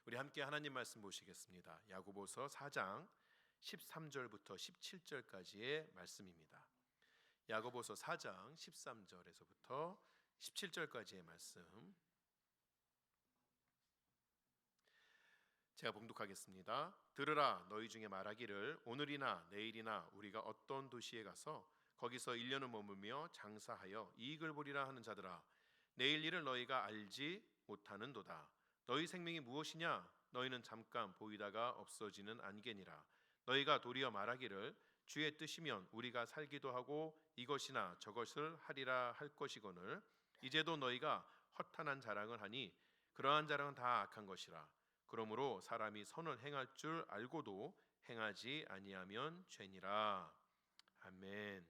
우리 함께 하나님 말씀 보시겠습니다. 야고보서 4장 13절부터 17절까지의 말씀입니다. 야고보서 4장 13절에서부터 17절까지의 말씀 제가 봉독하겠습니다. 들으라, 너희 중에 말하기를 오늘이나 내일이나 우리가 어떤 도시에 가서 거기서 1년을 머물며 장사하여 이익을 보리라 하는 자들아, 내일 일을 너희가 알지 못하는도다. 너희 생명이 무엇이냐? 너희는 잠깐 보이다가 없어지는 안개니라. 너희가 도리어 말하기를 주의 뜻이면 우리가 살기도 하고 이것이나 저것을 하리라 할 것이거늘 이제도 너희가 허탄한 자랑을 하니 그러한 자랑은 다 악한 것이라. 그러므로 사람이 선을 행할 줄 알고도 행하지 아니하면 죄니라. 아멘.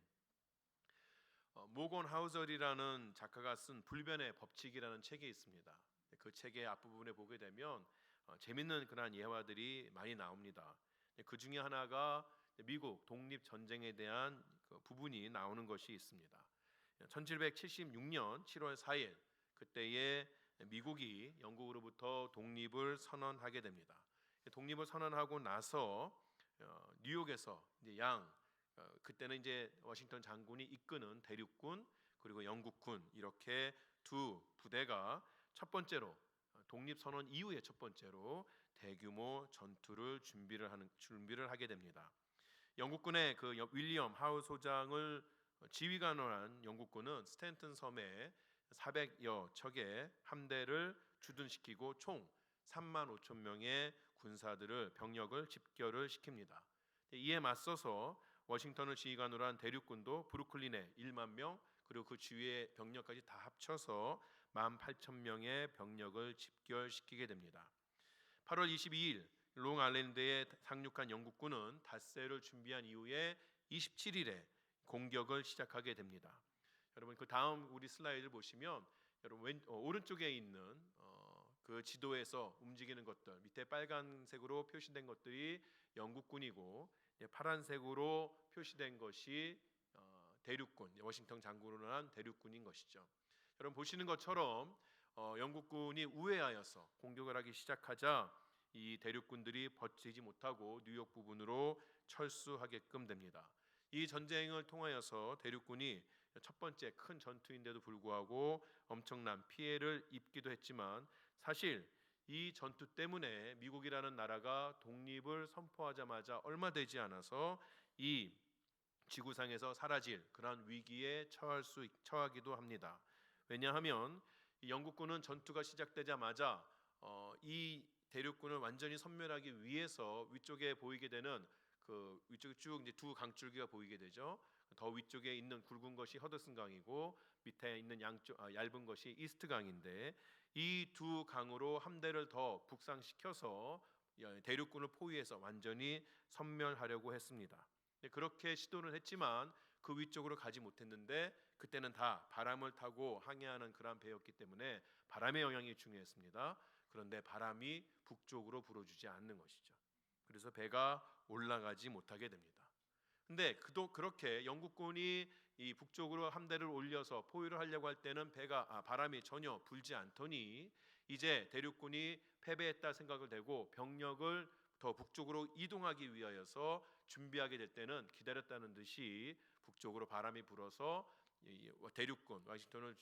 모건 하우절이라는 작가가 쓴 불변의 법칙이라는 책이 있습니다. 그 책의 앞부분에 보게 되면 재밌는 그러한 예화들이 많이 나옵니다. 그 중에 하나가 미국 독립 전쟁에 대한 그 부분이 나오는 것이 있습니다. 1776년 7월 4일 그때에 미국이 영국으로부터 독립을 선언하게 됩니다. 독립을 선언하고 나서 뉴욕에서 이제 그때는 이제 워싱턴 장군이 이끄는 대륙군 그리고 영국군 이렇게 두 부대가 첫 번째로 독립선언 이후에 첫 번째로 대규모 전투를 준비를 하게 됩니다. 영국군의 그 윌리엄 하우 소장을 지휘관으로 영국군은 스탠튼 섬에 400여 척의 함대를 주둔시키고 총 3만 5천 명의 군사들을 병력을 집결을 시킵니다. 이에 맞서서 워싱턴을 지휘관으로 한 대륙군도 브루클린에 1만 명 그리고 그 주위의 병력까지 다 합쳐서 18,000명의 병력을 집결시키게 됩니다. 8월 22일 롱아일랜드에 상륙한 영국군은 닷새를 준비한 이후에 27일에 공격을 시작하게 됩니다. 여러분 그 다음 우리 슬라이드를 보시면 여러분 오른쪽에 있는 그 지도에서 움직이는 것들 밑에 빨간색으로 표시된 것들이 영국군이고 파란색으로 표시된 것이 대륙군 워싱턴 장군으로 한 대륙군인 것이죠. 여러분 보시는 것처럼 영국군이 우회하여서 공격을 하기 시작하자 이 대륙군들이 버티지 못하고 뉴욕 부근으로 철수하게끔 됩니다. 이 전쟁을 통하여서 대륙군이 첫 번째 큰 전투인데도 불구하고 엄청난 피해를 입기도 했지만 사실 이 전투 때문에 미국이라는 나라가 독립을 선포하자마자 얼마 되지 않아서 이 지구상에서 사라질 그러한 위기에 처하기도 합니다. 왜냐하면 영국군은 전투가 시작되자마자 이 대륙군을 완전히 섬멸하기 위해서 위쪽에 보이게 되는 그 위쪽에 쭉 이제 두 강줄기가 보이게 되죠. 더 위쪽에 있는 굵은 것이 허드슨 강이고 밑에 있는 얇은 것이 이스트 강인데 이 두 강으로 함대를 더 북상시켜서 대륙군을 포위해서 완전히 섬멸하려고 했습니다. 그렇게 시도를 했지만 그 위쪽으로 가지 못했는데 그때는 다 바람을 타고 항해하는 그런 배였기 때문에 바람의 영향이 중요했습니다. 그런데 바람이 북쪽으로 불어주지 않는 것이죠. 그래서 배가 올라가지 못하게 됩니다. 근데 그렇게 영국군이 이 북쪽으로 함대를 올려서 포위를 하려고 할 때는 바람이 전혀 불지 않더니 이제 대륙군이 패배했다 생각을 되고 병력을 더 북쪽으로 이동하기 위하여서 준비하게 될 때는 기다렸다는 듯이 북쪽으로 바람이 불어서 대륙군 워싱턴을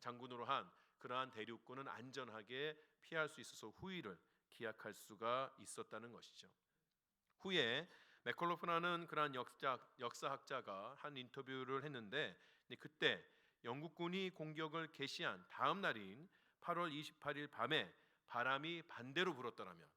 장군으로 한 그러한 대륙군은 안전하게 피할 수 있어서 후위를 기약할 수가 있었다는 것이죠. 후에 맥컬로프라는 그러한 역사학자가 한 인터뷰를 했는데 그때 영국군이 공격을 개시한 다음 날인 8월 28일 밤에 바람이 반대로 불었더라면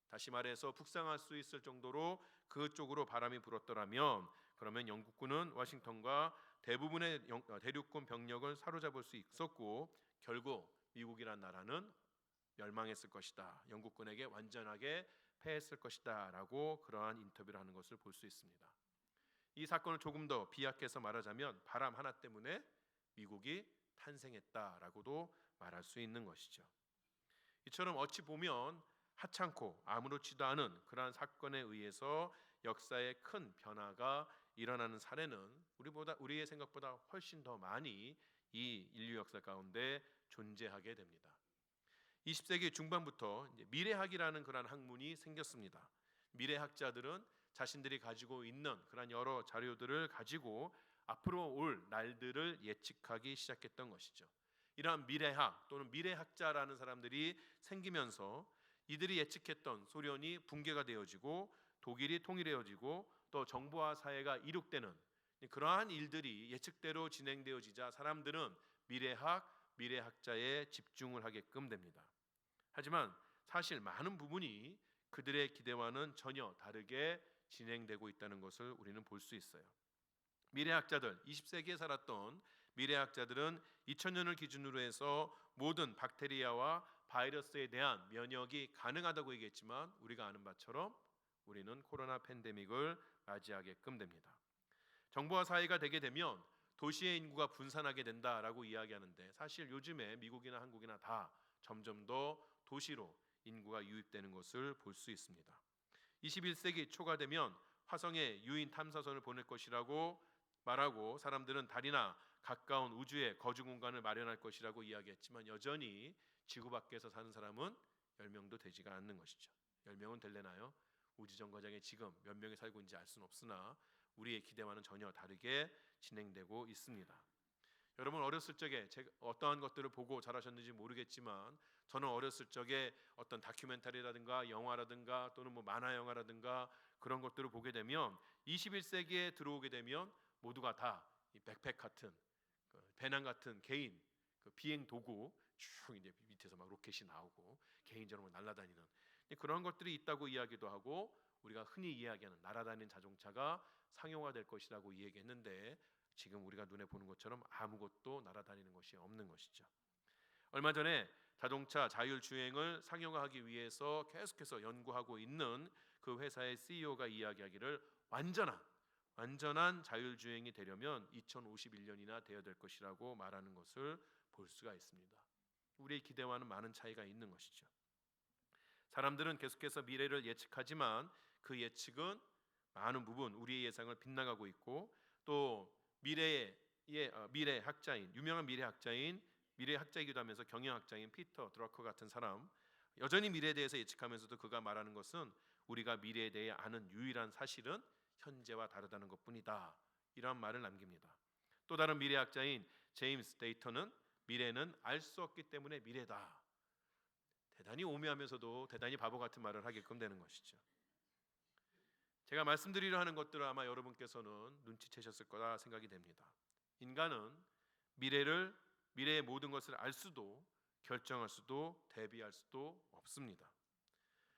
다시 말해서 북상할 수 있을 정도로 그쪽으로 바람이 불었더라면 그러면 영국군은 워싱턴과 대부분의 대륙군 병력을 사로잡을 수 있었고 결국 미국이란 나라는 멸망했을 것이다. 영국군에게 완전하게 패했을 것이다 라고 그러한 인터뷰를 하는 것을 볼 수 있습니다. 이 사건을 조금 더 비약해서 말하자면 바람 하나 때문에 미국이 탄생했다라고도 말할 수 있는 것이죠. 이처럼 어찌 보면 하찮고 아무렇지도 않은 그러한 사건에 의해서 역사의 큰 변화가 일어나는 사례는 우리의 생각보다 훨씬 더 많이 이 인류 역사 가운데 존재하게 됩니다. 20세기 중반부터 이제 미래학이라는 그런 학문이 생겼습니다. 미래학자들은 자신들이 가지고 있는 그런 여러 자료들을 가지고 앞으로 올 날들을 예측하기 시작했던 것이죠. 이러한 미래학 또는 미래학자라는 사람들이 생기면서 이들이 예측했던 소련이 붕괴가 되어지고 독일이 통일되어지고 또 정부와 사회가 이룩되는 그러한 일들이 예측대로 진행되어지자 사람들은 미래학자에 집중을 하게끔 됩니다. 하지만 사실 많은 부분이 그들의 기대와는 전혀 다르게 진행되고 있다는 것을 우리는 볼 수 있어요. 미래학자들, 20세기에 살았던 미래학자들은 2000년을 기준으로 해서 모든 박테리아와 바이러스에 대한 면역이 가능하다고 얘기했지만 우리가 아는 바처럼 우리는 코로나 팬데믹을 맞이하게끔 됩니다. 정부와 사회가 되게 되면 도시의 인구가 분산하게 된다라고 이야기하는데 사실 요즘에 미국이나 한국이나 다 점점 더 도시로 인구가 유입되는 것을 볼 수 있습니다. 21세기 초가 되면 화성에 유인 탐사선을 보낼 것이라고 말하고 사람들은 달이나 가까운 우주에 거주 공간을 마련할 것이라고 이야기했지만 여전히 지구 밖에서 사는 사람은 10명도 되지가 않는 것이죠. 10명은 될래나요? 우주정거장에 지금 몇 명이 살고 있는지 알 수는 없으나 우리의 기대와는 전혀 다르게 진행되고 있습니다. 여러분 어렸을 적에 제가 어떠한 것들을 보고 자라셨는지 모르겠지만 저는 어렸을 적에 어떤 다큐멘터리라든가 영화라든가 또는 만화 영화라든가 그런 것들을 보게 되면 21세기에 들어오게 되면 모두가 다 이 백팩 같은 배낭 같은 개인 비행 도구 쭉 이제 밑에서 막 로켓이 나오고 개인적으로 날아다니는 그런 것들이 있다고 이야기도 하고 우리가 흔히 이야기하는 날아다니는 자동차가 상용화될 것이라고 이야기했는데 지금 우리가 눈에 보는 것처럼 아무것도 날아다니는 것이 없는 것이죠. 얼마 전에 자동차 자율주행을 상용화하기 위해서 계속해서 연구하고 있는 그 회사의 CEO가 이야기하기를 완전한 자율주행이 되려면 2051년이나 되어야 될 것이라고 말하는 것을 볼 수가 있습니다. 우리의 기대와는 많은 차이가 있는 것이죠. 사람들은 계속해서 미래를 예측하지만 그 예측은 많은 부분 우리의 예상을 빗나가고 있고 또 미래학자인 유명한 미래학자이기도 하면서 경영학자인 피터 드러커 같은 사람 여전히 미래에 대해서 예측하면서도 그가 말하는 것은 우리가 미래에 대해 아는 유일한 사실은 현재와 다르다는 것뿐이다. 이런 말을 남깁니다. 또 다른 미래학자인 제임스 데이터는 미래는 알 수 없기 때문에 미래다. 대단히 오묘하면서도 대단히 바보 같은 말을 하게끔 되는 것이죠. 제가 말씀드리려 하는 것들을 아마 여러분께서는 눈치채셨을 거라 생각이 됩니다. 인간은 미래의 모든 것을 알 수도 결정할 수도 대비할 수도 없습니다.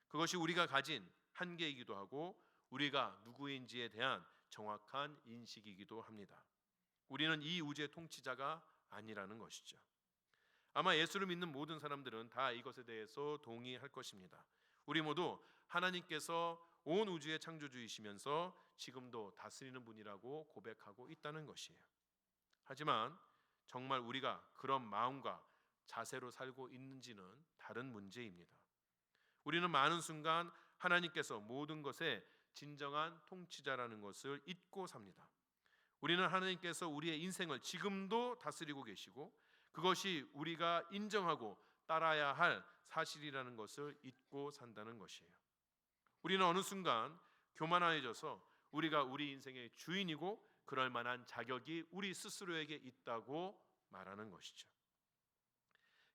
그것이 우리가 가진 한계이기도 하고 우리가 누구인지에 대한 정확한 인식이기도 합니다. 우리는 이 우주의 통치자가 아니라는 것이죠. 아마 예수를 믿는 모든 사람들은 다 이것에 대해서 동의할 것입니다. 우리 모두 하나님께서 온 우주의 창조주이시면서 지금도 다스리는 분이라고 고백하고 있다는 것이에요. 하지만 정말 우리가 그런 마음과 자세로 살고 있는지는 다른 문제입니다. 우리는 많은 순간 하나님께서 모든 것의 진정한 통치자라는 것을 잊고 삽니다. 우리는 하나님께서 우리의 인생을 지금도 다스리고 계시고 그것이 우리가 인정하고 따라야 할 사실이라는 것을 잊고 산다는 것이에요. 우리는 어느 순간 교만해져서 우리가 우리 인생의 주인이고 그럴 만한 자격이 우리 스스로에게 있다고 말하는 것이죠.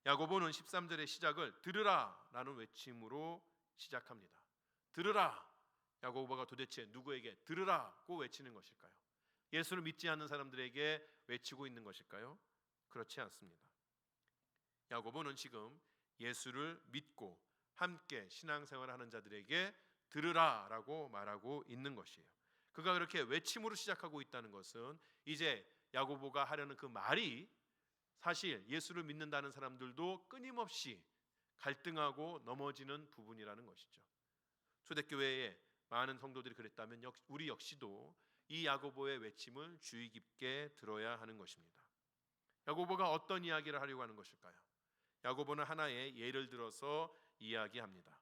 야고보는 13절의 시작을 들으라라는 외침으로 시작합니다. 들으라. 야고보가 도대체 누구에게 들으라고 외치는 것일까요? 예수를 믿지 않는 사람들에게 외치고 있는 것일까요? 그렇지 않습니다. 야고보는 지금 예수를 믿고 함께 신앙생활을 하는 자들에게 들으라라고 말하고 있는 것이에요. 그가 그렇게 외침으로 시작하고 있다는 것은 이제 야고보가 하려는 그 말이 사실 예수를 믿는다는 사람들도 끊임없이 갈등하고 넘어지는 부분이라는 것이죠. 초대교회에 많은 성도들이 그랬다면 우리 역시도 이 야고보의 외침을 주의 깊게 들어야 하는 것입니다. 야고보가 어떤 이야기를 하려고 하는 것일까요? 야고보는 하나의 예를 들어서 이야기합니다.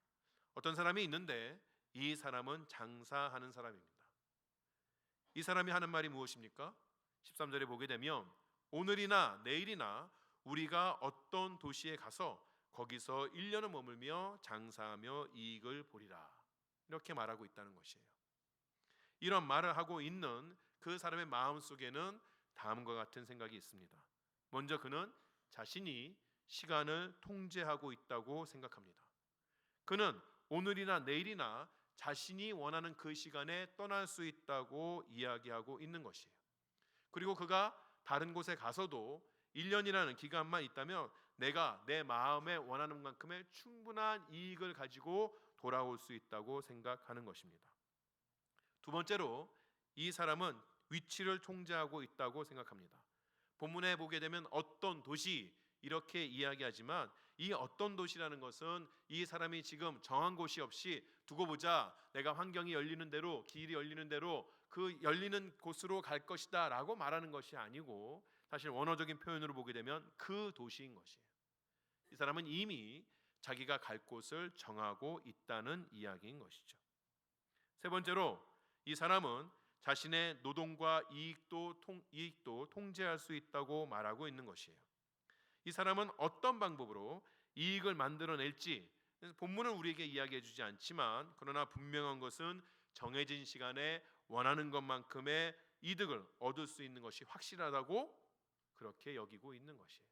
어떤 사람이 있는데 이 사람은 장사하는 사람입니다. 이 사람이 하는 말이 무엇입니까? 13절에 보게 되면 오늘이나 내일이나 우리가 어떤 도시에 가서 거기서 1년을 머물며 장사하며 이익을 보리라. 이렇게 말하고 있다는 것이에요. 이런 말을 하고 있는 그 사람의 마음속에는 다음과 같은 생각이 있습니다. 먼저 그는 자신이 시간을 통제하고 있다고 생각합니다. 그는 오늘이나 내일이나 자신이 원하는 그 시간에 떠날 수 있다고 이야기하고 있는 것이에요. 그리고 그가 다른 곳에 가서도 1년이라는 기간만 있다면 내가 내 마음에 원하는 만큼의 충분한 이익을 가지고 돌아올 수 있다고 생각하는 것입니다. 두 번째로 이 사람은 위치를 통제하고 있다고 생각합니다. 본문에 보게 되면 어떤 도시 이렇게 이야기하지만 이 어떤 도시라는 것은 이 사람이 지금 정한 곳이 없이 두고 보자, 내가 환경이 열리는 대로, 길이 열리는 대로 그 열리는 곳으로 갈 것이다 라고 말하는 것이 아니고, 사실 원어적인 표현으로 보게 되면 그 도시인 것이에요. 이 사람은 이미 자기가 갈 곳을 정하고 있다는 이야기인 것이죠. 세 번째로 이 사람은 자신의 노동과 이익도 통제할 수 있다고 말하고 있는 것이에요. 이 사람은 어떤 방법으로 이익을 만들어낼지 본문은 우리에게 이야기해 주지 않지만, 그러나 분명한 것은 정해진 시간에 원하는 것만큼의 이득을 얻을 수 있는 것이 확실하다고 그렇게 여기고 있는 것이에요.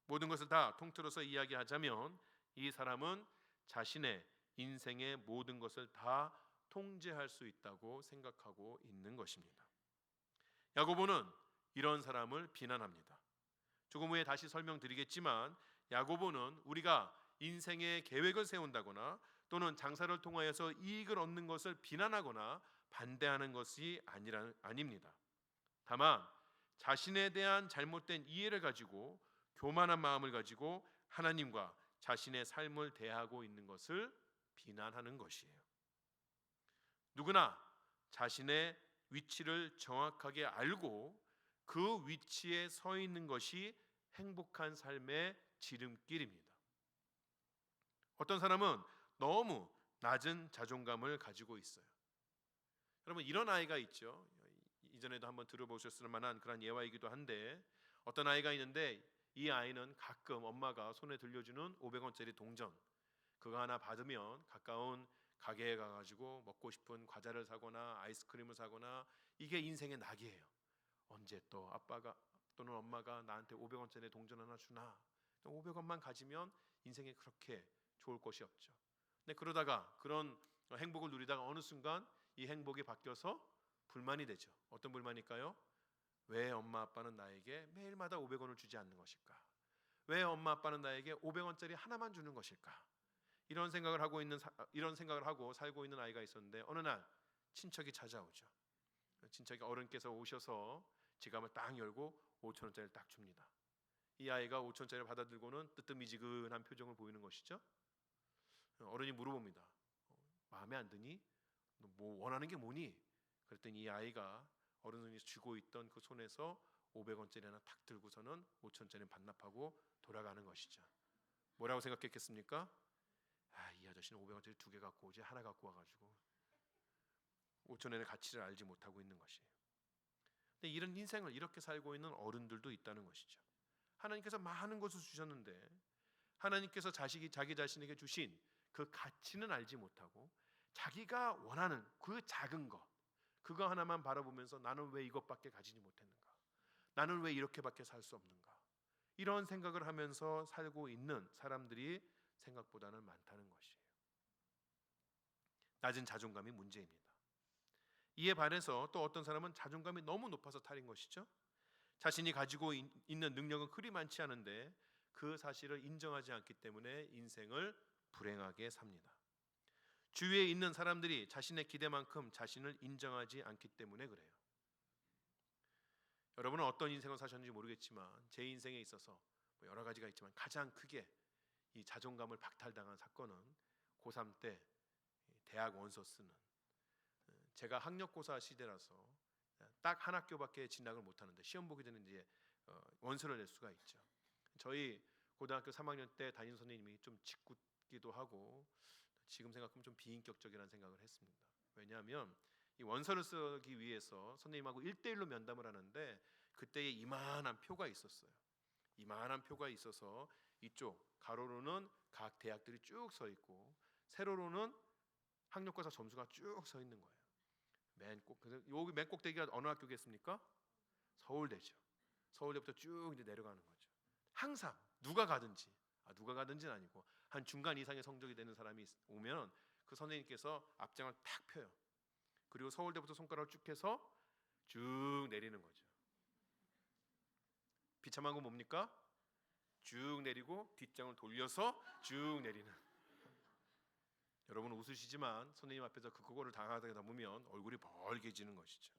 모든 것을 다 통틀어서 이야기하자면 이 사람은 자신의 인생의 모든 것을 다 통제할 수 있다고 생각하고 있는 것입니다. 야고보는 이런 사람을 비난합니다. 조금 후에 다시 설명드리겠지만 야고보는 우리가 인생의 계획을 세운다거나 또는 장사를 통하여서 이익을 얻는 것을 비난하거나 반대하는 것이 아닙니다. 다만 자신에 대한 잘못된 이해를 가지고 교만한 마음을 가지고 하나님과 자신의 삶을 대하고 있는 것을 비난하는 것이에요. 누구나 자신의 위치를 정확하게 알고 그 위치에 서 있는 것이 행복한 삶의 지름길입니다. 어떤 사람은 너무 낮은 자존감을 가지고 있어요. 여러분, 이런 아이가 있죠. 이전에도 한번 들어보셨을 만한 그런 예화이기도 한데, 어떤 아이가 있는데 이 아이는 가끔 엄마가 손에 들려주는 500원짜리 동전 그거 하나 받으면 가까운 가게에 가가지고 먹고 싶은 과자를 사거나 아이스크림을 사거나, 이게 인생의 낙이에요. 언제 또 아빠가 또는 엄마가 나한테 500원짜리 동전 하나 주나? 500원만 가지면 인생에 그렇게 좋을 것이 없죠. 근데 그러다가 그런 행복을 누리다가 어느 순간 이 행복이 바뀌어서 불만이 되죠. 어떤 불만일까요? 왜 엄마 아빠는 나에게 매일마다 500원을 주지 않는 것일까? 왜 엄마 아빠는 나에게 500원짜리 하나만 주는 것일까? 이런 생각을 하고 살고 있는 아이가 있었는데, 어느 날 친척이 찾아오죠. 친척이 어른께서 오셔서 지갑을 딱 열고 5,000원짜리를 딱 줍니다. 이 아이가 5,000원짜리를 받아들고는 뜨뜻미지근한 표정을 보이는 것이죠. 어른이 물어봅니다. 마음에 안 드니? 너 뭐 원하는 게 뭐니? 그랬더니 이 아이가 어른이 쥐고 있던 그 손에서 500원짜리 하나 탁 들고서는 5,000원짜리 반납하고 돌아가는 것이죠. 뭐라고 생각했겠습니까? 이 아저씨는 500원짜리 2개 갖고 오지 하나 갖고 와가지고 5,000원의 가치를 알지 못하고 있는 것이에요. 근데 이런 인생을 이렇게 살고 있는 어른들도 있다는 것이죠. 하나님께서 많은 것을 주셨는데 하나님께서 자기 자신에게 주신 그 가치는 알지 못하고 자기가 원하는 그 작은 것, 그거 하나만 바라보면서 나는 왜 이것밖에 가지지 못했는가? 나는 왜 이렇게밖에 살 수 없는가? 이런 생각을 하면서 살고 있는 사람들이 생각보다는 많다는 것이에요. 낮은 자존감이 문제입니다. 이에 반해서 또 어떤 사람은 자존감이 너무 높아서 탈인 것이죠. 자신이 가지고 있는 능력은 그리 많지 않은데 그 사실을 인정하지 않기 때문에 인생을 불행하게 삽니다. 주위에 있는 사람들이 자신의 기대만큼 자신을 인정하지 않기 때문에 그래요. 여러분은 어떤 인생을 사셨는지 모르겠지만 제 인생에 있어서 여러 가지가 있지만 가장 크게 이 자존감을 박탈당한 사건은 고3 때 대학 원서 쓰는, 제가 학력고사 시대라서 딱 한 학교밖에 진학을 못하는데 시험 보게 되는 이제 원서를 낼 수가 있죠. 저희 고등학교 3학년 때 담임 선생님이 좀 짓궂기도 하고 지금 생각하면 좀 비인격적이라는 생각을 했습니다. 왜냐하면 이 원서를 쓰기 위해서 선생님하고 1대1로 면담을 하는데 그때에 이만한 표가 있었어요. 이만한 표가 있어서 이쪽 가로로는 각 대학들이 쭉 서 있고 세로로는 학력고사 점수가 쭉 서 있는 거예요. 여기 맨 꼭대기가 어느 학교겠습니까? 서울대죠. 서울대부터 쭉 이제 내려가는 거죠. 항상 누가 가든지는 아니고 한 중간 이상의 성적이 되는 사람이 오면 그 선생님께서 앞장을 탁 펴요. 그리고 서울대부터 손가락을 쭉 해서 쭉 내리는 거죠. 비참한 건 뭡니까? 쭉 내리고 뒷장을 돌려서 쭉 내리는. 여러분 웃으시지만 선생님 앞에서 그거를 당하다 보면 얼굴이 벌개지는 것이죠.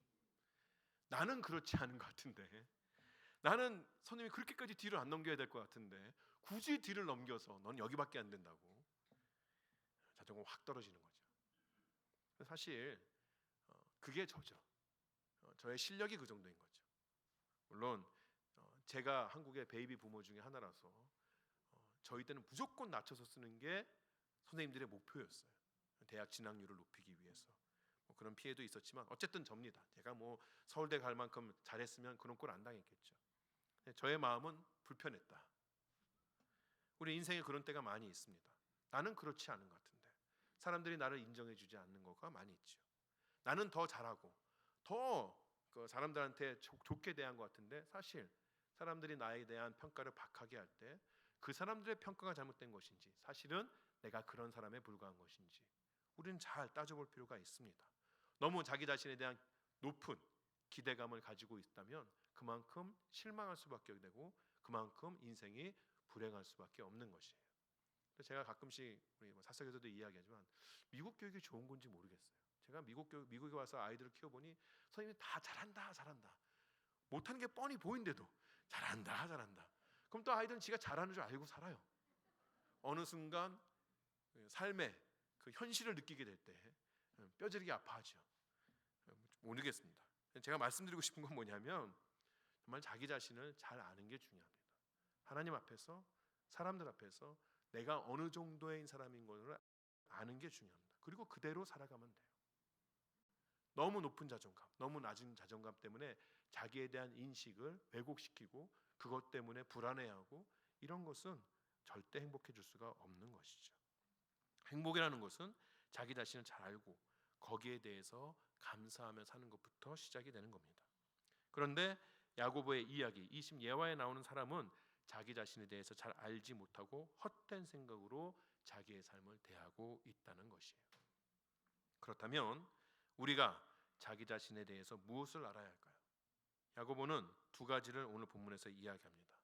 나는 그렇지 않은 것 같은데, 나는 선생님이 그렇게까지 뒤를 안 넘겨야 될 것 같은데 굳이 뒤를 넘겨서 넌 여기밖에 안 된다고 자존감 확 떨어지는 거죠. 사실 그게 저죠. 저의 실력이 그 정도인 거죠. 물론 제가 한국의 베이비 부모 중에 하나라서 저희 때는 무조건 낮춰서 쓰는 게 선생님들의 목표였어요. 대학 진학률을 높이기 위해서. 그런 피해도 있었지만 어쨌든 접니다. 제가 서울대 갈 만큼 잘했으면 그런 꼴 안 당했겠죠. 저의 마음은 불편했다. 우리 인생에 그런 때가 많이 있습니다. 나는 그렇지 않은 것 같은데 사람들이 나를 인정해주지 않는 거가 많이 있죠. 나는 더 잘하고 더 사람들한테 좋게 대한 것 같은데 사실 사람들이 나에 대한 평가를 박하게 할 때 그 사람들의 평가가 잘못된 것인지 사실은 내가 그런 사람에 불과한 것인지 우리는 잘 따져볼 필요가 있습니다. 너무 자기 자신에 대한 높은 기대감을 가지고 있다면 그만큼 실망할 수밖에 되고 그만큼 인생이 불행할 수밖에 없는 것이에요. 제가 가끔씩 우리 사석에서도 이야기하지만 미국 교육이 좋은 건지 모르겠어요. 제가 미국에 와서 아이들을 키워보니 선생님이 다 잘한다 못하는 게 뻔히 보인데도 잘한다 그럼 또 아이들은 지가 잘하는 줄 알고 살아요. 어느 순간 삶의 그 현실을 느끼게 될 때 뼈저리게 아파하죠. 모르겠습니다. 제가 말씀드리고 싶은 건 뭐냐면 정말 자기 자신을 잘 아는 게 중요합니다. 하나님 앞에서 사람들 앞에서 내가 어느 정도의 사람인 것을 아는 게 중요합니다. 그리고 그대로 살아가면 돼요. 너무 높은 자존감, 너무 낮은 자존감 때문에 자기에 대한 인식을 왜곡시키고 그것 때문에 불안해하고 이런 것은 절대 행복해 줄 수가 없는 것이죠. 행복이라는 것은 자기 자신을 잘 알고 거기에 대해서 감사하며 사는 것부터 시작이 되는 겁니다. 그런데 야고보의 이야기 20예화에 나오는 사람은 자기 자신에 대해서 잘 알지 못하고 헛된 생각으로 자기의 삶을 대하고 있다는 것이에요. 그렇다면 우리가 자기 자신에 대해서 무엇을 알아야 할까요? 야고보는 두 가지를 오늘 본문에서 이야기합니다.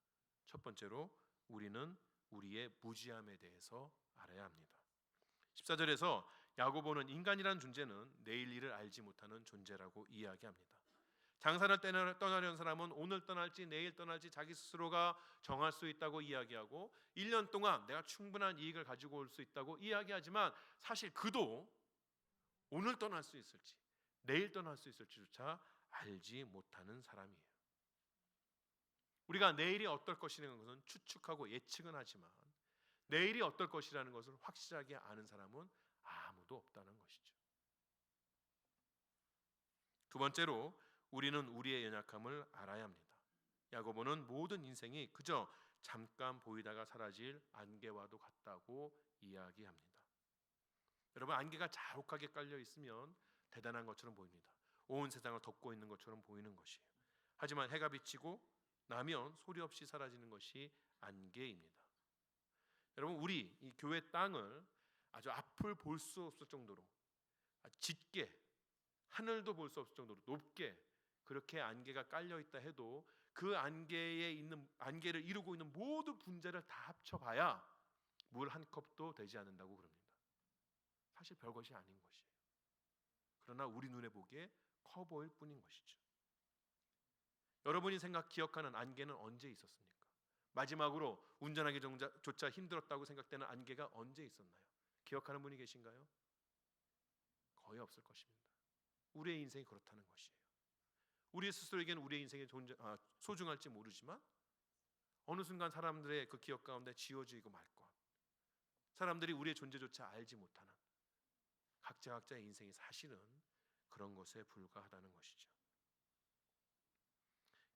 첫 번째로 우리는 우리의 무지함에 대해서 알아야 합니다. 14절에서 야고보는 인간이라는 존재는 내일 일을 알지 못하는 존재라고 이야기합니다. 장사를 떠나려는 사람은 오늘 떠날지 내일 떠날지 자기 스스로가 정할 수 있다고 이야기하고 1년 동안 내가 충분한 이익을 가지고 올 수 있다고 이야기하지만 사실 그도 오늘 떠날 수 있을지 내일 떠날 수 있을지조차 알지 못하는 사람이에요. 우리가 내일이 어떨 것이라는 것은 추측하고 예측은 하지만 내일이 어떨 것이라는 것을 확실하게 아는 사람은 아무도 없다는 것이죠. 두 번째로 우리는 우리의 연약함을 알아야 합니다. 야고보는 모든 인생이 그저 잠깐 보이다가 사라질 안개와도 같다고 이야기합니다. 여러분 안개가 자욱하게 깔려 있으면 대단한 것처럼 보입니다. 온 세상을 덮고 있는 것처럼 보이는 것이에요. 하지만 해가 비치고 나면 소리 없이 사라지는 것이 안개입니다. 여러분 우리 이 교회 땅을 아주 앞을 볼 수 없을 정도로 짙게 하늘도 볼 수 없을 정도로 높게 그렇게 안개가 깔려 있다 해도 그 안개를 이루고 있는 모든 분자를 다 합쳐봐야 물 한 컵도 되지 않는다고 그럽니다. 사실 별것이 아닌 것이에요. 그러나 우리 눈에 보기에 커 보일 뿐인 것이죠. 여러분이 기억하는 안개는 언제 있었습니까? 마지막으로 운전하기조차 힘들었다고 생각되는 안개가 언제 있었나요? 기억하는 분이 계신가요? 거의 없을 것입니다. 우리의 인생이 그렇다는 것이에요. 우리 스스로에게는 우리의 인생이 소중할지 모르지만 어느 순간 사람들의 그 기억 가운데 지워지고 말 것, 사람들이 우리의 존재조차 알지 못하는 각자의 인생이 사실은 그런 것에 불과하다는 것이죠.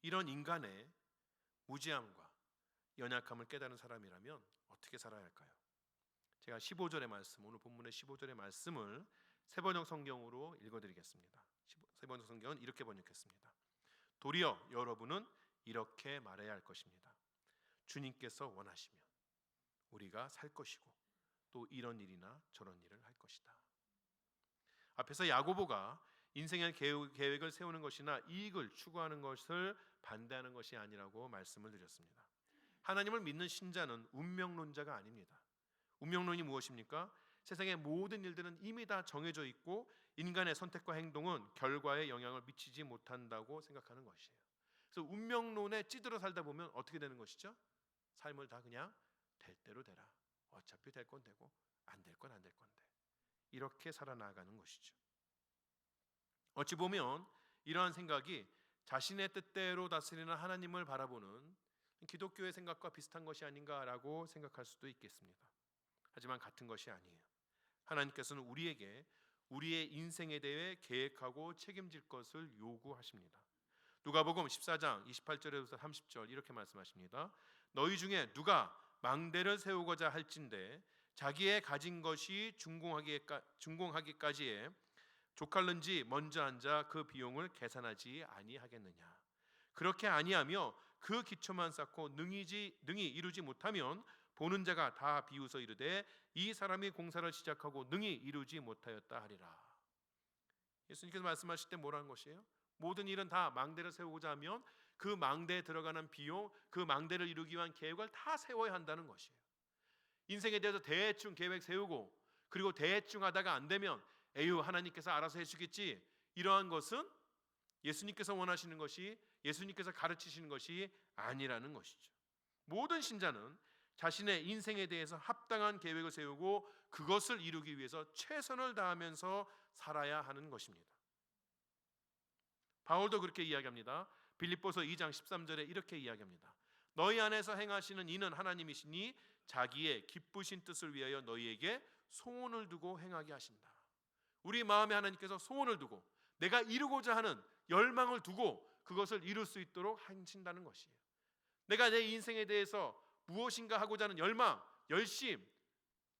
이런 인간의 무지함과 연약함을 깨달은 사람이라면 어떻게 살아야 할까요? 제가 15절의 말씀, 오늘 본문의 15절의 말씀을 세번역 성경으로 읽어드리겠습니다. 세번역 성경은 이렇게 번역했습니다. 도리어 여러분은 이렇게 말해야 할 것입니다. 주님께서 원하시면 우리가 살 것이고 또 이런 일이나 저런 일을 할 것이다. 앞에서 야고보가 인생의 계획을 세우는 것이나 이익을 추구하는 것을 반대하는 것이 아니라고 말씀을 드렸습니다. 하나님을 믿는 신자는 운명론자가 아닙니다. 운명론이 무엇입니까? 세상의 모든 일들은 이미 다 정해져 있고 인간의 선택과 행동은 결과에 영향을 미치지 못한다고 생각하는 것이에요. 그래서 운명론에 찌들어 살다 보면 어떻게 되는 것이죠? 삶을 다 그냥 될 대로 되라. 어차피 될 건 되고 안 될 건 안 될 건데. 이렇게 살아나가는 것이죠. 어찌 보면 이러한 생각이 자신의 뜻대로 다스리는 하나님을 바라보는 기독교의 생각과 비슷한 것이 아닌가라고 생각할 수도 있겠습니다. 하지만 같은 것이 아니에요. 하나님께서는 우리에게 우리의 인생에 대해 계획하고 책임질 것을 요구하십니다. 누가복음 14장 28절에서 30절 이렇게 말씀하십니다. 너희 중에 누가 망대를 세우고자 할진대 자기의 가진 것이 준공하기까지에 족할는지 먼저 앉아 그 비용을 계산하지 아니하겠느냐. 그렇게 아니하며 그 기초만 쌓고 능히 이루지 못하면 보는 자가 다 비웃어 이르되 이 사람이 공사를 시작하고 능히 이루지 못하였다 하리라. 예수님께서 말씀하실 때 뭐라는 것이에요? 모든 일은 다 망대를 세우고자 하면 그 망대에 들어가는 비용, 그 망대를 이루기 위한 계획을 다 세워야 한다는 것이에요. 인생에 대해서 대충 계획 세우고 그리고 대충 하다가 안 되면 에휴 하나님께서 알아서 해주겠지, 이러한 것은 예수님께서 원하시는 것이, 예수님께서 가르치시는 것이 아니라는 것이죠. 모든 신자는 자신의 인생에 대해서 합당한 계획을 세우고 그것을 이루기 위해서 최선을 다하면서 살아야 하는 것입니다. 바울도 그렇게 이야기합니다. 빌립보서 2장 13절에 이렇게 이야기합니다. 너희 안에서 행하시는 이는 하나님이시니 자기의 기쁘신 뜻을 위하여 너희에게 소원을 두고 행하게 하신다. 우리 마음에 하나님께서 소원을 두고 내가 이루고자 하는 열망을 두고 그것을 이룰 수 있도록 하신다는 것이에요. 내가 내 인생에 대해서 무엇인가 하고자 하는 열망, 열심,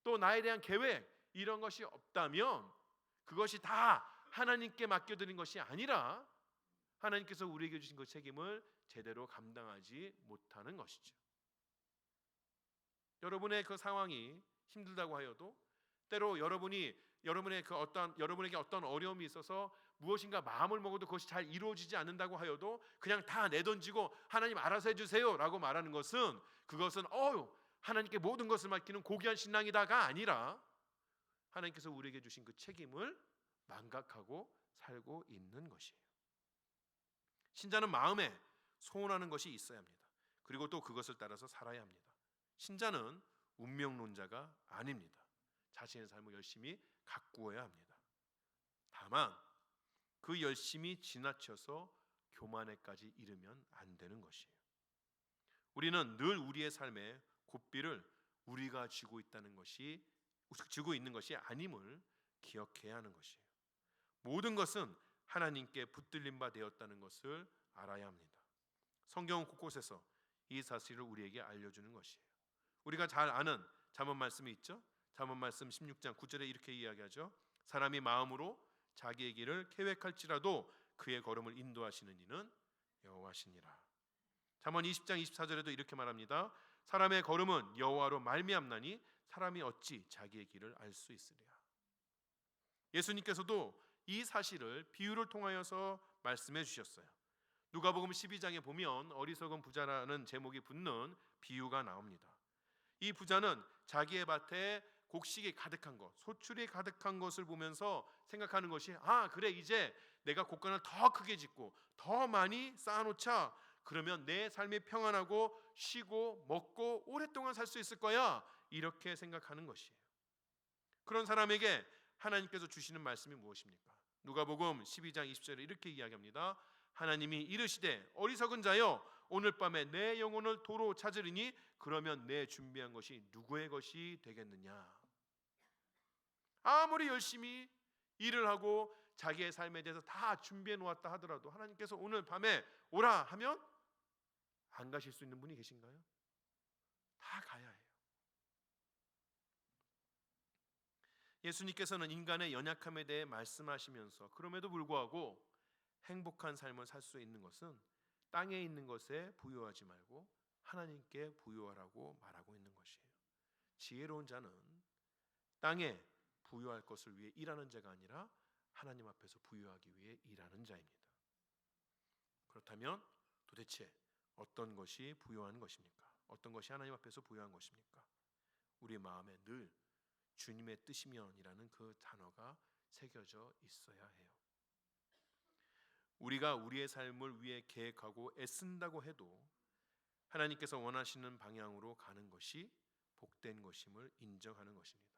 또 나에 대한 계획, 이런 것이 없다면 그것이 다 하나님께 맡겨드린 것이 아니라 하나님께서 우리에게 주신 그 책임을 제대로 감당하지 못하는 것이죠. 여러분의 그 상황이 힘들다고 하여도 때로 여러분에게 어떤 어려움이 있어서 무엇인가 마음을 먹어도 그것이 잘 이루어지지 않는다고 하여도 그냥 다 내던지고 하나님 알아서 해주세요 라고 말하는 것은, 그것은 하나님께 모든 것을 맡기는 고귀한 신앙이다가 아니라 하나님께서 우리에게 주신 그 책임을 망각하고 살고 있는 것이에요. 신자는 마음에 소원하는 것이 있어야 합니다. 그리고 또 그것을 따라서 살아야 합니다. 신자는 운명론자가 아닙니다. 자신의 삶을 열심히 가꾸어야 합니다. 다만 그 열심이 지나쳐서 교만에까지 이르면 안 되는 것이에요. 우리는 늘 우리의 삶의 고삐를 우리가 쥐고 있는 것이 아님을 기억해야 하는 것이에요. 모든 것은 하나님께 붙들린 바 되었다는 것을 알아야 합니다. 성경은 곳곳에서 이 사실을 우리에게 알려주는 것이에요. 우리가 잘 아는 잠언 말씀이 있죠. 잠언 말씀 16장 9절에 이렇게 이야기하죠. 사람이 마음으로 자기의 길을 계획할지라도 그의 걸음을 인도하시는 이는 여호와시니라. 잠언 20장 24절에도 이렇게 말합니다. 사람의 걸음은 여호와로 말미암나니 사람이 어찌 자기의 길을 알 수 있으랴. 예수님께서도 이 사실을 비유를 통하여서 말씀해 주셨어요. 누가복음 12장에 보면 어리석은 부자라는 제목이 붙는 비유가 나옵니다. 이 부자는 자기의 밭에 곡식이 가득한 것, 소출이 가득한 것을 보면서 생각하는 것이, 그래, 이제 내가 곡간을 더 크게 짓고 더 많이 쌓아놓자. 그러면 내 삶이 평안하고 쉬고 먹고 오랫동안 살 수 있을 거야. 이렇게 생각하는 것이에요. 그런 사람에게 하나님께서 주시는 말씀이 무엇입니까? 누가복음 12장 20절에 이렇게 이야기합니다. 하나님이 이르시되 어리석은 자여 오늘 밤에 내 영혼을 도로 찾으리니 그러면 내 준비한 것이 누구의 것이 되겠느냐. 아무리 열심히 일을 하고 자기의 삶에 대해서 다 준비해 놓았다 하더라도 하나님께서 오늘 밤에 오라 하면 안 가실 수 있는 분이 계신가요? 다 가야 해요. 예수님께서는 인간의 연약함에 대해 말씀하시면서 그럼에도 불구하고 행복한 삶을 살 수 있는 것은 땅에 있는 것에 부요하지 말고 하나님께 부요하라고 말하고 있는 것이에요. 지혜로운 자는 땅에 부요할 것을 위해 일하는 자가 아니라 하나님 앞에서 부요하기 위해 일하는 자입니다. 그렇다면 도대체 어떤 것이 부요한 것입니까? 어떤 것이 하나님 앞에서 부요한 것입니까? 우리 마음에 늘 주님의 뜻이면이라는 그 단어가 새겨져 있어야 해요. 우리가 우리의 삶을 위해 계획하고 애쓴다고 해도 하나님께서 원하시는 방향으로 가는 것이 복된 것임을 인정하는 것입니다.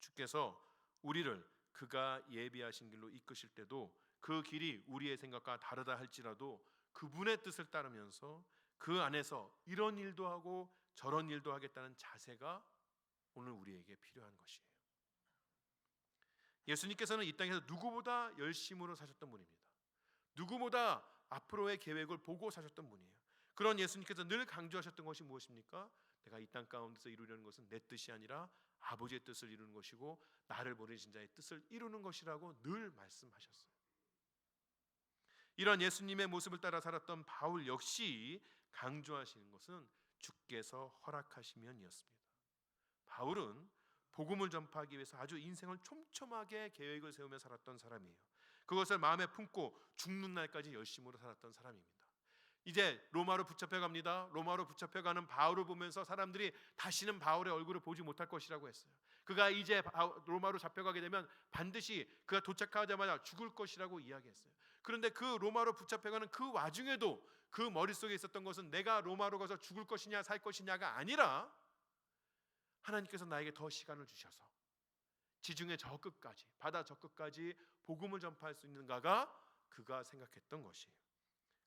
주께서 우리를 그가 예비하신 길로 이끄실 때도 그 길이 우리의 생각과 다르다 할지라도 그분의 뜻을 따르면서 그 안에서 이런 일도 하고 저런 일도 하겠다는 자세가 오늘 우리에게 필요한 것이에요. 예수님께서는 이 땅에서 누구보다 열심으로 사셨던 분입니다. 누구보다 앞으로의 계획을 보고 사셨던 분이에요. 그런 예수님께서 늘 강조하셨던 것이 무엇입니까? 내가 이 땅 가운데서 이루려는 것은 내 뜻이 아니라 아버지의 뜻을 이루는 것이고 나를 보내신 자의 뜻을 이루는 것이라고 늘 말씀하셨어요. 이런 예수님의 모습을 따라 살았던 바울 역시 강조하시는 것은 주께서 허락하시면이었습니다. 바울은 복음을 전파하기 위해서 아주 인생을 촘촘하게 계획을 세우며 살았던 사람이에요. 그것을 마음에 품고 죽는 날까지 열심으로 살았던 사람입니다. 이제 로마로 붙잡혀 갑니다. 로마로 붙잡혀가는 바울을 보면서 사람들이 다시는 바울의 얼굴을 보지 못할 것이라고 했어요. 그가 이제 로마로 잡혀가게 되면 반드시 그가 도착하자마자 죽을 것이라고 이야기했어요. 그런데 그 로마로 붙잡혀가는 그 와중에도 그 머릿속에 있었던 것은 내가 로마로 가서 죽을 것이냐 살 것이냐가 아니라 하나님께서 나에게 더 시간을 주셔서 지중해 저 끝까지, 바다 저 끝까지 복음을 전파할 수 있는가가 그가 생각했던 것이에요.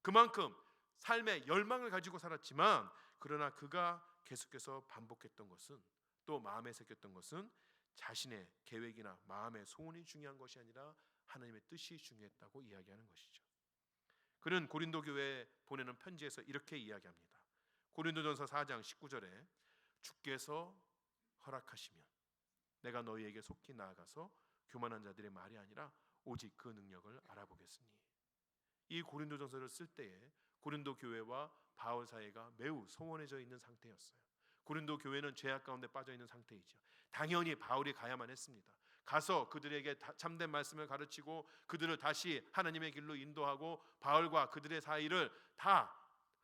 그만큼 삶의 열망을 가지고 살았지만 그러나 그가 계속해서 반복했던 것은, 또 마음에 새겼던 것은 자신의 계획이나 마음의 소원이 중요한 것이 아니라 하나님의 뜻이 중요했다고 이야기하는 것이죠. 그는 고린도 교회에 보내는 편지에서 이렇게 이야기합니다. 고린도전서 4장 19절에 주께서 허락하시면 내가 너희에게 속히 나아가서 교만한 자들의 말이 아니라 오직 그 능력을 알아보겠으니. 이 고린도전서를 쓸 때에 고린도 교회와 바울 사이가 매우 소원해져 있는 상태였어요. 고린도 교회는 죄악 가운데 빠져 있는 상태이죠. 당연히 바울이 가야만 했습니다. 가서 그들에게 참된 말씀을 가르치고 그들을 다시 하나님의 길로 인도하고 바울과 그들의 사이를 다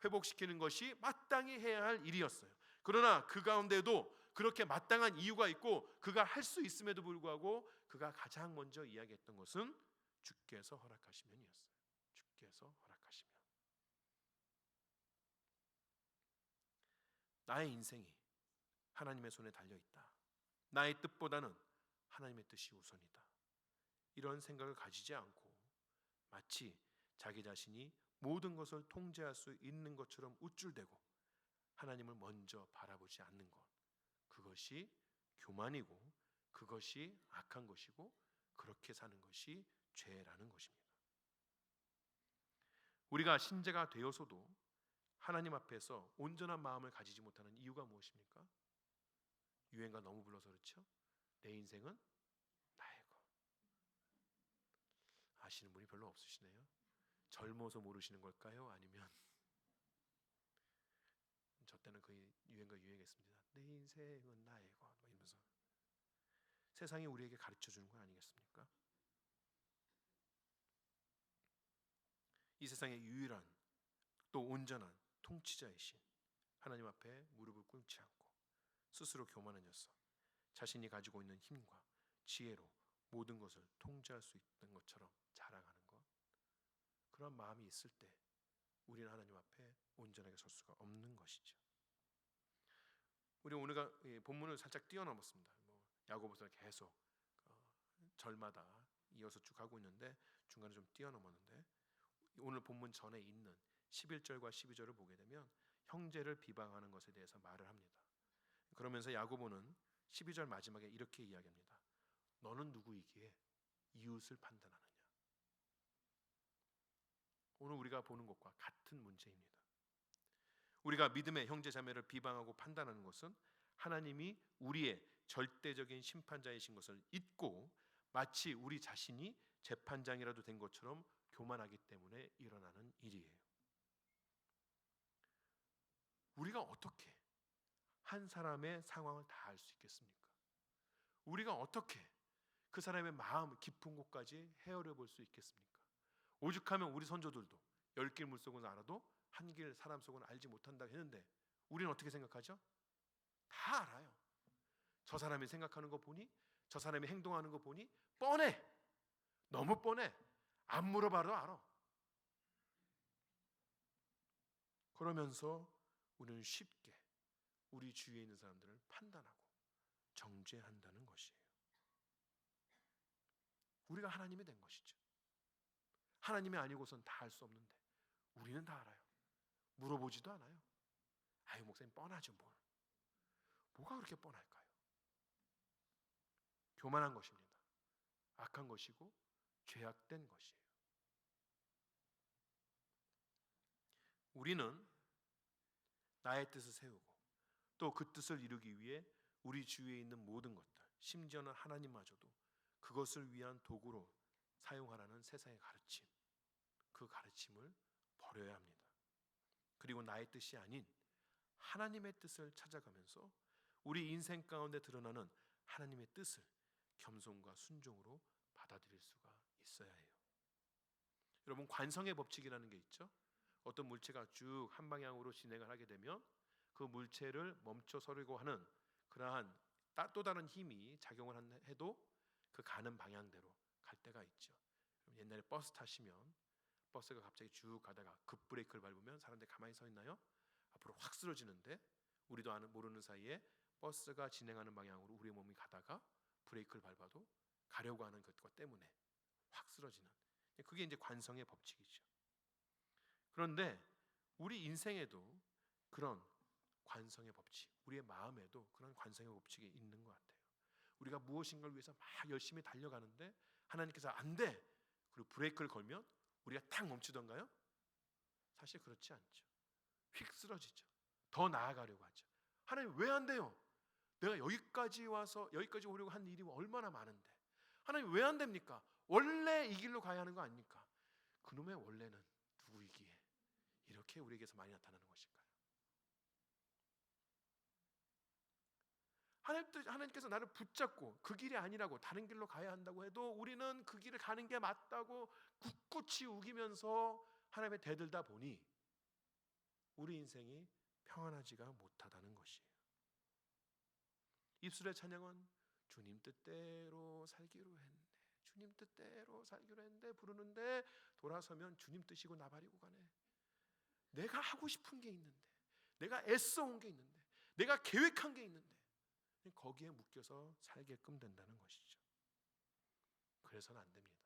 회복시키는 것이 마땅히 해야 할 일이었어요. 그러나 그 가운데도 그렇게 마땅한 이유가 있고 그가 할 수 있음에도 불구하고 그가 가장 먼저 이야기했던 것은 주께서 허락하시면이었어요. 주께서 허락하시면. 나의 인생이 하나님의 손에 달려있다. 나의 뜻보다는 하나님의 뜻이 우선이다. 이런 생각을 가지지 않고 마치 자기 자신이 모든 것을 통제할 수 있는 것처럼 우쭐대고 하나님을 먼저 바라보지 않는 것, 그것이 교만이고 그것이 악한 것이고 그렇게 사는 것이 죄라는 것입니다. 우리가 신자가 되어서도 하나님 앞에서 온전한 마음을 가지지 못하는 이유가 무엇입니까? 유행가 너무 불러서 그렇죠? 내 인생은 나의 것. 아시는 분이 별로 없으시네요. 젊어서 모르시는 걸까요? 아니면 저 때는 그 유행가 유행했습니다. 내 인생은 나의 것 이러면서 세상이 우리에게 가르쳐 주는 거 아니겠습니까? 이 세상의 유일한 또 온전한 통치자이신 하나님 앞에 무릎을 꿇지 않고 스스로 교만해져서 자신이 가지고 있는 힘과 지혜로 모든 것을 통제할 수 있는 것처럼 자랑하는 것, 그런 마음이 있을 때 우리는 하나님 앞에 온전하게 설 수가 없는 것이죠. 우리 오늘 본문을 살짝 뛰어넘었습니다. 야고보서를 계속 절마다 이어서 쭉 하고 있는데 중간에 좀 뛰어넘었는데 오늘 본문 전에 있는 11절과 12절을 보게 되면 형제를 비방하는 것에 대해서 말을 합니다. 그러면서 야고보는 12절 마지막에 이렇게 이야기합니다. 너는 누구이기에 이웃을 판단하느냐. 오늘 우리가 보는 것과 같은 문제입니다. 우리가 믿음의 형제 자매를 비방하고 판단하는 것은 하나님이 우리의 절대적인 심판자이신 것을 잊고 마치 우리 자신이 재판장이라도 된 것처럼 교만하기 때문에 일어나는 일이에요. 우리가 어떻게 한 사람의 상황을 다 알 수 있겠습니까? 우리가 어떻게 그 사람의 마음 깊은 곳까지 헤아려 볼 수 있겠습니까? 오죽하면 우리 선조들도 10길 물속은 알아도 한 길 사람 속은 알지 못한다고 했는데 우리는 어떻게 생각하죠? 다 알아요. 저 사람이 생각하는 거 보니, 저 사람이 행동하는 거 보니 뻔해. 너무 뻔해. 안 물어봐도 알아. 그러면서 우리는 쉽게 우리 주위에 있는 사람들을 판단하고 정죄한다는 것이에요. 우리가 하나님이 된 것이죠. 하나님이 아니고선 다 알 수 없는데 우리는 다 알아요. 물어보지도 않아요. 아유, 목사님 뻔하죠 뭘. 뭐가 그렇게 뻔할까요? 교만한 것입니다. 악한 것이고 죄악된 것이에요. 우리는 나의 뜻을 세우고 또 그 뜻을 이루기 위해 우리 주위에 있는 모든 것들, 심지어는 하나님마저도 그것을 위한 도구로 사용하라는 세상의 가르침, 그 가르침을 버려야 합니다. 그리고 나의 뜻이 아닌 하나님의 뜻을 찾아가면서 우리 인생 가운데 드러나는 하나님의 뜻을 겸손과 순종으로 받아들일 수가 있어야 해요. 여러분, 관성의 법칙이라는 게 있죠. 어떤 물체가 쭉 한 방향으로 진행을 하게 되면 그 물체를 멈춰서려고 하는 그러한 또 다른 힘이 작용을 해도 그 가는 방향대로 갈 때가 있죠. 옛날에 버스 타시면 버스가 갑자기 쭉 가다가 급브레이크를 밟으면 사람들이 가만히 서 있나요? 앞으로 확 쓰러지는데 우리도 모르는 사이에 버스가 진행하는 방향으로 우리의 몸이 가다가 브레이크를 밟아도 가려고 하는 것과 때문에 확 쓰러지는, 그게 이제 관성의 법칙이죠. 그런데 우리 인생에도 그런 관성의 법칙, 우리의 마음에도 그런 관성의 법칙이 있는 것 같아요. 우리가 무엇인가를 위해서 막 열심히 달려가는데 하나님께서 안 돼! 그리고 브레이크를 걸면 우리가 탁 멈추던가요? 사실 그렇지 않죠. 휙 쓰러지죠. 더 나아가려고 하죠. 하나님 왜 안 돼요? 내가 여기까지 오려고 한 일이 얼마나 많은데 하나님 왜 안 됩니까? 원래 이 길로 가야 하는 거 아닙니까? 그놈의 원래는 누구이기에 이렇게 우리에게서 많이 나타나는 것일까요? 하나님께서 나를 붙잡고 그 길이 아니라고 다른 길로 가야 한다고 해도 우리는 그 길을 가는 게 맞다고 굳굳이 우기면서 하나님에 대들다 보니 우리 인생이 평안하지가 못하다는 것이에요. 입술의 찬양은 주님 뜻대로 살기로 했네, 주님 뜻대로 살기로 했는데 부르는데 돌아서면 주님 뜻이고 나 버리고 가네. 내가 하고 싶은 게 있는데, 내가 애써온 게 있는데, 내가 계획한 게 있는데 거기에 묶여서 살게끔 된다는 것이죠. 그래서는 안 됩니다.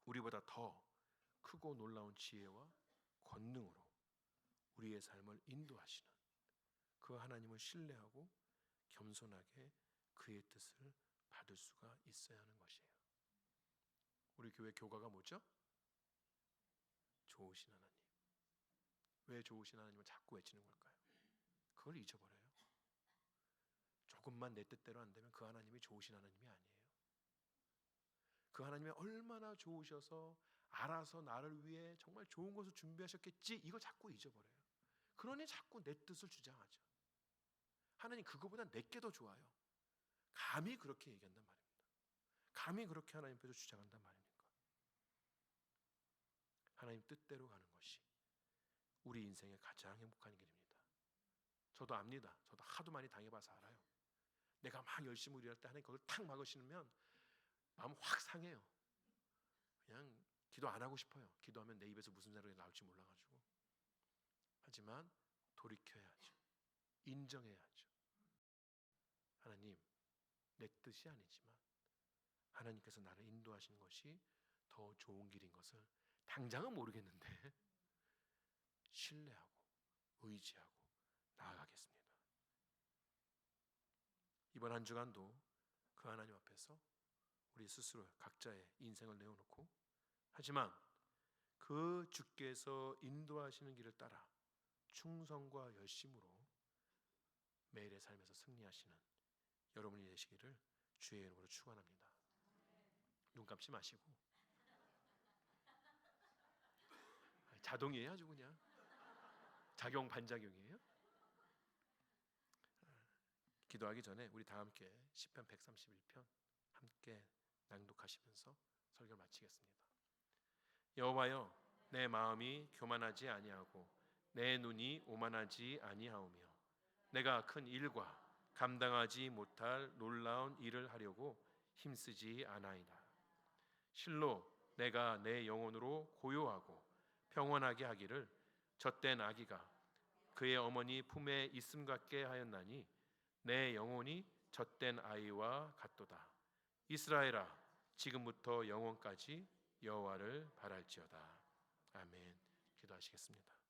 우리보다 더 크고 놀라운 지혜와 권능으로 우리의 삶을 인도하시는 그 하나님을 신뢰하고 겸손하게 그의 뜻을 받을 수가 있어야 하는 것이에요. 우리 교회 교가가 뭐죠? 좋으신 하나님. 왜 좋으신 하나님을 자꾸 외치는 걸까요? 그걸 잊어버려요. 조금만 내 뜻대로 안 되면 그 하나님이 좋으신 하나님이 아니에요. 그 하나님이 얼마나 좋으셔서 알아서 나를 위해 정말 좋은 것을 준비하셨겠지, 이거 자꾸 잊어버려요. 그러니 자꾸 내 뜻을 주장하죠. 하나님 그거보다 내게 더 좋아요. 감히 그렇게 얘기한단 말입니다. 감히 그렇게 하나님 앞에서 주장한단 말입니까? 하나님 뜻대로 가는 것이 우리 인생의 가장 행복한 길입니다. 저도 압니다. 저도 하도 많이 당해봐서 알아요. 내가 막 열심히 일할 때 하나님 그걸 탁 막으시면 마음 확 상해요. 그냥 기도 안 하고 싶어요. 기도하면 내 입에서 무슨 소리가 나올지 몰라가지고. 하지만 돌이켜야죠. 인정해야죠. 하나님, 내 뜻이 아니지만 하나님께서 나를 인도하시는 것이 더 좋은 길인 것을 당장은 모르겠는데 신뢰하고 의지하고 나아가겠습니다. 이번 한 주간도 그 하나님 앞에서 우리 스스로 각자의 인생을 내어놓고, 하지만 그 주께서 인도하시는 길을 따라 충성과 열심으로 매일의 삶에서 승리하시는 여러분이 되시기를 주의 이름으로 축원합니다. 눈 감지 마시고. 자동이에요, 아주 그냥. 작용 반작용이에요. 기도하기 전에 우리 다 함께 시편 131편 함께 낭독하시면서 설교를 마치겠습니다. 여호와여, 내 마음이 교만하지 아니하고 내 눈이 오만하지 아니하오며 내가 큰 일과 감당하지 못할 놀라운 일을 하려고 힘쓰지 아나이다. 실로 내가 내 영혼으로 고요하고 평온하게 하기를 젖된 아기가 그의 어머니 품에 있음 같게 하였나니 내 영혼이 젖된 아이와 같도다. 이스라엘아, 지금부터 영원까지 여호와를 바랄지어다. 아멘. 기도하시겠습니다.